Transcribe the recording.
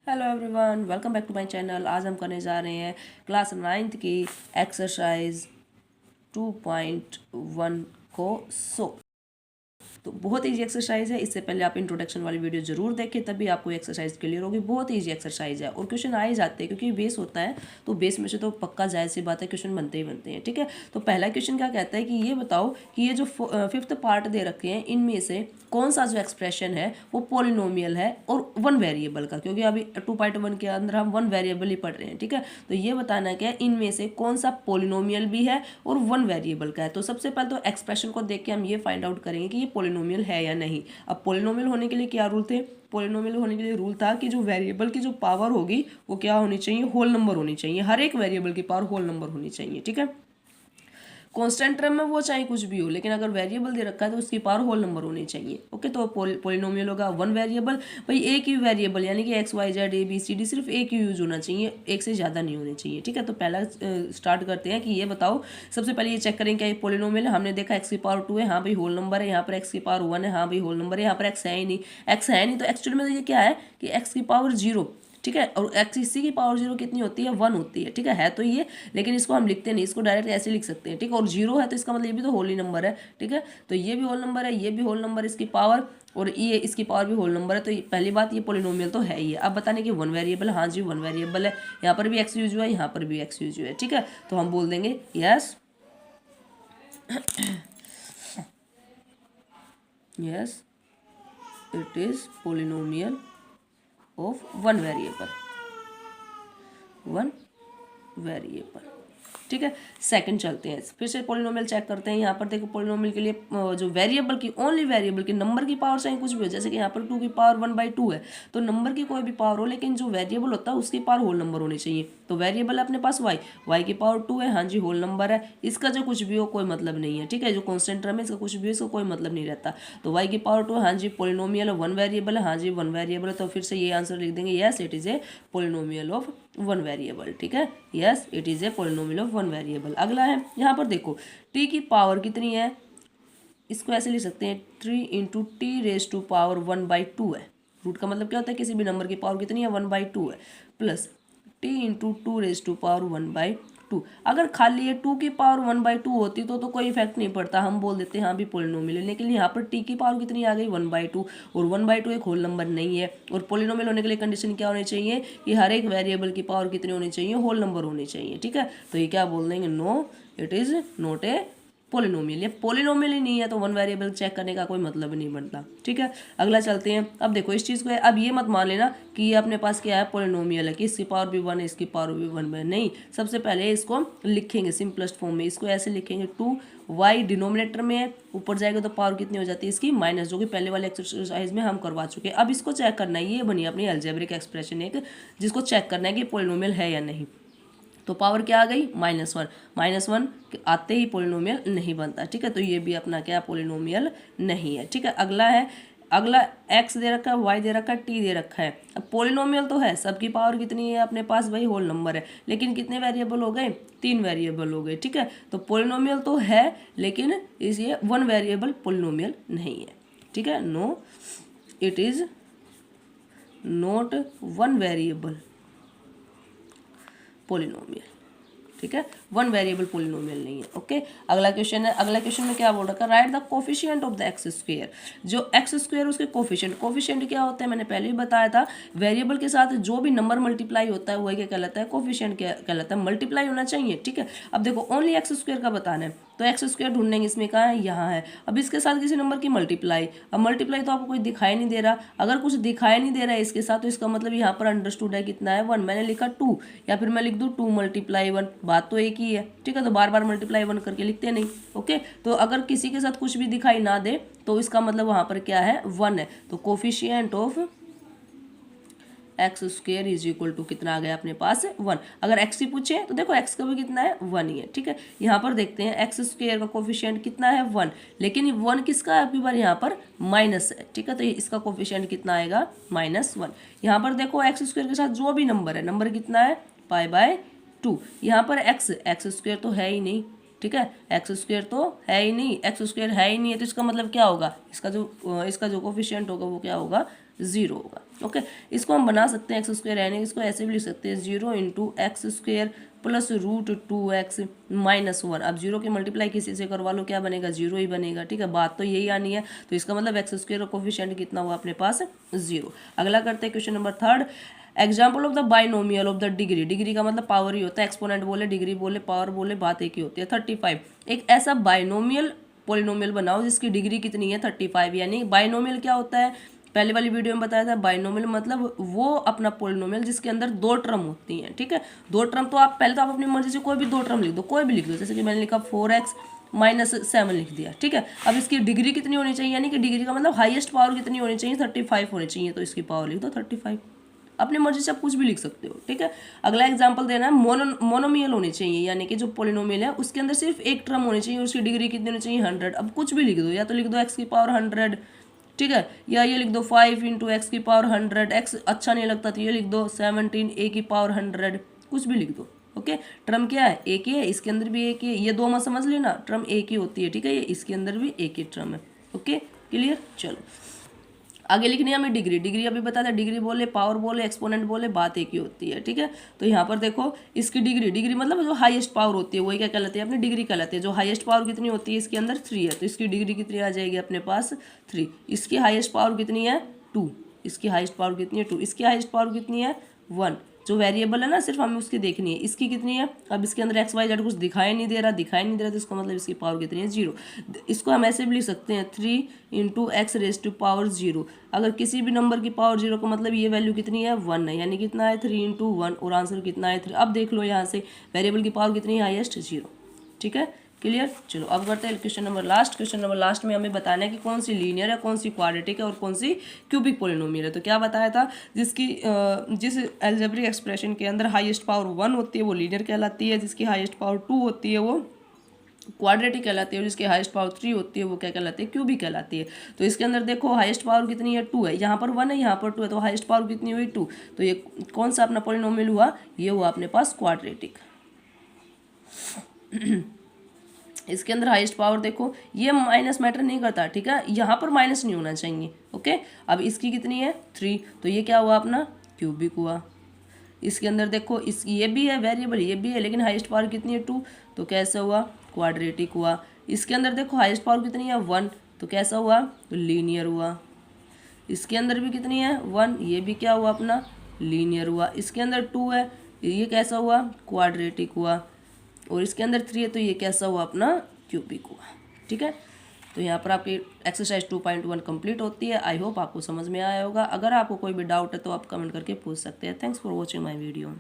Hello everyone, welcome back to my channel. आज हम करने जा रहे हैं क्लास 9th की एक्सरसाइज 2.1 को तो बहुत ईजी एक्सरसाइज है। इससे पहले आप इंट्रोडक्शन वाली वीडियो जरूर देखें, तभी आपको एक्सरसाइज क्लियर होगी। बहुत ईजी एक्सरसाइज है और क्वेश्चन आ ही जाते हैं क्योंकि बेस होता है, तो बेस में से तो पक्का जाहिर सी बात है क्वेश्चन बनते ही बनते हैं। ठीक है, तो पहला क्वेश्चन क्या कहता है कि ये बताओ कि ये जो फिफ्थ पार्ट दे रखे हैं इनमें से कौन सा जो एक्सप्रेशन है वो पॉलिनोमियल है और वन वेरिएबल का, क्योंकि अभी 2.1 के अंदर हम वन वेरिएबल ही पढ़ रहे हैं। ठीक है, तो ये बताना है कि इनमें से कौन सा पॉलिनोमियल भी है और वन वेरिएबल का है। तो सबसे पहले तो एक्सप्रेशन को देख के हम ये फाइंड आउट करेंगे कि ये पॉलिनोमियल है या नहीं। अब पॉलिनोमियल होने के लिए क्या रूल थे? पॉलिनोमियल होने के लिए रूल था कि जो वेरिएबल की जो पावर होगी वो क्या होनी चाहिए? होल नंबर होनी चाहिए। हर एक वेरिएबल की पावर होल नंबर होनी चाहिए। ठीक है, कांस्टेंट टर्म में वो चाहे कुछ भी हो, लेकिन अगर वेरिएबल दे रखा है तो उसकी पावर होल नंबर होनी चाहिए। ओके, तो पॉलिनोमियल होगा वन वेरिएबल। भाई एक ही वेरिएबल यानी कि x y z a b c d, सिर्फ एक ही यूज होना चाहिए, एक से ज़्यादा नहीं होने चाहिए। ठीक है, तो पहला स्टार्ट करते हैं कि ये बताओ। सबसे पहले ये चेक करें क्या ये पॉलिनोमियल है। हमने देखा एक्स की पावर 2 है, हाँ भाई होल नंबर है। यहाँ पर एक्स की पावर 1 है, हाँ भाई होल नंबर है। यहाँ पर एक्स है ही नहीं, एक्स है नहीं, तो एक्चुअली में ये क्या है कि एक्स की पावर 0। ठीक है, और एक्स इसी की पावर 0 कितनी होती है? 1 होती है। ठीक है तो ये, लेकिन इसको हम लिखते नहीं, इसको डायरेक्ट ऐसे लिख सकते हैं। ठीक है, और 0 है तो इसका मतलब ये भी तो होल ही नंबर है। ठीक है, तो ये भी होल नंबर है, ये भी होल नंबर, इसकी पावर और ये इसकी पावर भी होल नंबर है। तो पहली बात ये पॉलिनोमियल तो है ही है। अब बताने कि वन वेरिएबल, हाँ जी वन वेरिएबल है। यहाँ पर भी एक्स यूज हुआ है, यहाँ पर भी एक्स यूज हुआ है। ठीक है, तो हम बोल देंगे yes yes it is polynomial of one variable. ठीक है, सेकंड चलते हैं, फिर से पॉलिनोमियल चेक करते हैं। यहाँ पर देखो पॉलिनोमियल के लिए जो वेरिएबल की, ओनली वेरिएबल की नंबर की पावर चाहे कुछ भी हो, जैसे कि यहाँ पर 2 की पावर 1/2 है, तो नंबर की कोई भी पावर हो, लेकिन जो वेरिएबल होता है उसकी पावर होल नंबर होनी चाहिए। तो वेरिएबल है अपने पास वाई की पावर 2 है, हाँ जी होल नंबर है। इसका जो कुछ भी हो कोई मतलब नहीं है। ठीक है, जो कॉन्स्टेंट टर्म है इसका कुछ भी हो, इसका कोई मतलब नहीं रहता। तो वाई की पावर 2 हाँ जी पॉलिनोमियल है, वन वेरिएबल है, हाँ जी वन वेरिएबल है। तो फिर से ये आंसर लिख देंगे yes it is a polynomial of one variable. ठीक है, yes it is a polynomial of one variable. अगला है, यहाँ पर देखो टी की पावर कितनी है, इसको ऐसे लिख सकते हैं 3 into t raise to power 1/2 है। रूट का मतलब क्या होता है? किसी भी नंबर की पावर कितनी है? 1/2 है, plus t into 2 raise to power 1/2। अगर खाली ये 2 की पावर 1/2 होती तो कोई इफेक्ट नहीं पड़ता, हम बोल देते हैं हाँ भी पॉलिनोमियल है। लेकिन यहाँ पर टी की पावर कितनी आ गई? 1/2, और 1/2 एक होल नंबर नहीं है। और पॉलिनोमियल होने के लिए कंडीशन क्या होनी चाहिए कि हर एक वेरिएबल की पावर कितनी होनी चाहिए? होल नंबर होनी चाहिए। ठीक है, तो ये क्या बोल देंगे? No it is not a polynomial. ये पॉलिनोमियल ही नहीं है तो वन वेरिएबल चेक करने का कोई मतलब नहीं बनता। ठीक है, अगला चलते हैं। अब देखो इस चीज़ को, अब ये मत मान लेना कि ये अपने पास क्या है? पॉलिनोमियल है कि इसकी पावर भी 1 है, इसकी पावर भी 1 है। नहीं, सबसे पहले इसको लिखेंगे सिंपलेस्ट फॉर्म में। इसको ऐसे लिखेंगे 2y डिनोमिनेटर में है, ऊपर जाएगा तो पावर कितनी हो जाती है इसकी? माइनस, जो कि पहले वाले एक्सरसाइज में हम करवा चुके हैं। अब इसको चेक करना है, ये बनी अपनी अलजेब्रिक एक्सप्रेशन एक, जिसको चेक करना है कि पॉलिनोमियल है या नहीं। तो पावर क्या आ गई? -1। -1 आते ही पॉलिनोमियल नहीं बनता। ठीक है, तो ये भी अपना क्या? पॉलिनोमियल नहीं है। ठीक है, अगला है, अगला x दे रखा है, y दे रखा है, t दे रखा है। अब पॉलिनोमियल तो है, सबकी पावर कितनी है अपने पास? भाई होल नंबर है, लेकिन कितने वेरिएबल हो गए? 3 वेरिएबल हो गए। ठीक है, तो पॉलिनोमियल तो है लेकिन इस ये वन वेरिएबल पॉलिनोमियल नहीं है। ठीक है, no it is not one variable polynomial. ठीक है, वन वेरिएबल पॉलिनोमियल नहीं है। ओके, अगला क्वेश्चन है। अगला क्वेश्चन में क्या बोल रखा है? Right the coefficient of the x square. जो एक्स स्क्वायर उसके कोफिशिएंट क्या होते हैं? मैंने पहले ही बताया था, वेरिएबल के साथ जो भी नंबर मल्टीप्लाई होता है वही क्या कहलाता है? कोफिशिएंट क्या कहलाता है? मल्टीप्लाई होना चाहिए। ठीक है, अब देखो ओनली एक्स स्क्वायर का बताना है, तो एक्स स्क्वायर ढूंढेंगे, इसमें कहाँ है? यहाँ है। अब इसके साथ किसी नंबर की मल्टीप्लाई, अब मल्टीप्लाई तो आपको कोई दिखाई नहीं दे रहा। अगर कुछ दिखाई नहीं दे रहा है इसके साथ, तो इसका मतलब यहाँ पर अंडरस्टूड है कितना है? 1। मैंने लिखा 2, या फिर मैं लिख दूँ 2 × 1, बात तो एक ही है। ठीक है, तो बार बार मल्टीप्लाई 1 करके लिखते नहीं। ओके, तो अगर किसी के साथ कुछ भी दिखाई ना दे तो इसका मतलब वहाँ पर क्या है? 1 है। तो coefficient of x square is equal to कितना आ गया अपने पास? 1। अगर एक्स ही पूछे तो देखो एक्स का भी कितना है? 1 ही है। ठीक है, यहाँ पर देखते हैं एक्स स्क्वायर का कोफिशिएंट कितना है? 1, लेकिन 1 किसका है? अभी बार यहाँ पर माइनस है। ठीक है, तो इसका कोफिशिएंट कितना आएगा? -1। यहाँ पर देखो एक्स स्क्वायर के साथ जो भी नंबर है, नंबर कितना है? π/2। यहाँ पर एक्स स्क्वायर तो है ही नहीं। ठीक है, एक्स स्क्वायर तो है ही नहीं, एक्स स्क्वायर है ही नहीं है, तो इसका मतलब क्या होगा? इसका जो कोफिशिएंट होगा वो क्या होगा? 0 होगा। ओके, इसको हम बना सकते हैं एक्स स्क्वायर यानी इसको ऐसे भी लिख सकते हैं 0 into x square plus root 2x minus 1। अब 0 की मल्टीप्लाई किसी से करवा लो क्या बनेगा, 0 ही बनेगा। ठीक है, बात तो यही आनी है। तो इसका मतलब एक्स स्क्वायर का कोफिशिएंट कितना हुआ अपने पास, 0। अगला करते हैं question number 3। Example of the binomial of the degree. Degree का मतलब पावर ही होता है, एक्सपोनेंट बोले, डिग्री बोले, पावर बोले, बात एक ही होती है। 35 एक ऐसा बाइनोमियल पॉलिनोमियल बनाओ जिसकी डिग्री कितनी है 35। यानी बाइनोमियल क्या होता है, पहले वाली वीडियो में बताया था। बाइनोमियल मतलब वो अपना पॉलिनोमियल जिसके अंदर 2 टर्म होती हैं। ठीक है, 2 टर्म तो आप पहले तो आप अपनी मर्जी से कोई भी 2 टर्म लिख दो, कोई भी लिख दो। जैसे कि मैंने लिखा 4x माइनस 7 लिख दिया। ठीक है, अब इसकी डिग्री कितनी होनी चाहिए, यानी कि डिग्री का मतलब हाईएस्ट पावर कितनी होनी चाहिए, 35 होनी चाहिए। तो इसकी पावर लिख दो 35, अपनी मर्जी से आप कुछ भी लिख सकते हो। ठीक है, अगला एग्जांपल देना है मोनोमियल होनी चाहिए, यानी कि जो पॉलिनोमियल है उसके अंदर सिर्फ एक टर्म होनी चाहिए, उसकी डिग्री कितनी होनी चाहिए 100। अब कुछ भी लिख दो, या तो लिख दो एक्स की पावर 100, ठीक है, या ये लिख दो 5 इंटू एक्स की पावर 100। एक्स अच्छा नहीं लगता तो ये लिख दो 17 ए की पावर 100, कुछ भी लिख दो। ओके, टर्म क्या है, एक ही है, इसके अंदर भी एक ही है, ये दो मत समझ लेना, टर्म एक ही होती है। ठीक है, ये इसके अंदर भी एक ही टर्म है। Okay, clear. चलो आगे लिखनी है हमें डिग्री। डिग्री अभी बता दें, डिग्री बोले, पावर बोले, एक्सपोनेंट बोले, बात एक ही होती है। ठीक है, तो यहाँ पर देखो इसकी डिग्री, डिग्री मतलब जो हाईएस्ट पावर होती है वही क्या कहलाती है, अपनी डिग्री कहलाती है। जो हाईएस्ट पावर कितनी होती है इसके अंदर 3 है, तो इसकी डिग्री कितनी आ जाएगी अपने पास 3। इसकी हाईएस्ट पावर कितनी है 2, इसकी हाईएस्ट पावर कितनी है 2, इसकी हाईएस्ट पावर कितनी है 1। जो वेरिएबल है ना सिर्फ हमें उसकी देखनी है, इसकी कितनी है। अब इसके अंदर एक्स वाई जेड कुछ दिखाई नहीं दे रहा, तो इसका मतलब इसकी पावर कितनी है 0। इसको हम ऐसे भी लिख सकते हैं 3 into x raise to power 0। अगर किसी भी नंबर की पावर 0 का मतलब ये वैल्यू कितनी है 1 है, यानी कितना है 3 इंटू 1, और आंसर कितना है 3। अब देख लो यहाँ से वेरिएबल की पावर कितनी है हाईएस्ट 0। ठीक है, क्लियर। चलो अब करते हैं question number last. Question number last में हमें बताना है कि कौन सी लीनियर है, कौन सी क्वाड्रेटिक है और कौन सी क्यूबिक पॉलिनोमियल है। तो क्या बताया था, जिस अलजेब्रिक एक्सप्रेशन के अंदर हाईएस्ट पावर 1 होती है वो लीनियर कहलाती है, जिसकी हाईएस्ट पावर 2 होती है वो क्वाड्रेटिक कहलाती है, और जिसकी हाईएस्ट पावर 3 होती है वो क्या कहलाती है, क्यूबिक कहलाती है। तो इसके अंदर देखो हाईएस्ट पावर कितनी है 2 है, यहाँ पर 1 है, यहाँ पर 2 है, तो हाईएस्ट पावर कितनी हुई 2। तो ये कौन सा अपना पॉलिनोमियल हुआ, ये हुआ अपने पास क्वाड्रेटिक। इसके अंदर हाईएस्ट पावर देखो, ये माइनस मैटर नहीं करता। ठीक है, यहाँ पर माइनस नहीं होना चाहिए। ओके, अब इसकी कितनी है 3, तो ये क्या हुआ अपना क्यूबिक हुआ। इसके अंदर देखो ये भी है वेरिएबल, ये भी है, लेकिन हाईएस्ट पावर कितनी है 2, तो कैसा हुआ क्वाड्रेटिक हुआ। इसके अंदर देखो हाईएस्ट पावर कितनी है 1, तो कैसा हुआ तो लीनियर हुआ। इसके अंदर भी कितनी है 1, ये भी क्या हुआ अपना लीनियर हुआ। इसके अंदर 2 है, ये कैसा हुआ क्वाड्रेटिक हुआ। और इसके अंदर 3 है, तो ये कैसा हुआ अपना क्यूबिक हुआ। ठीक है, तो यहाँ पर आपकी एक्सरसाइज 2.1 कंप्लीट होती है। आई होप आपको समझ में आया होगा। अगर आपको कोई भी डाउट है तो आप कमेंट करके पूछ सकते हैं। Thanks for watching my video.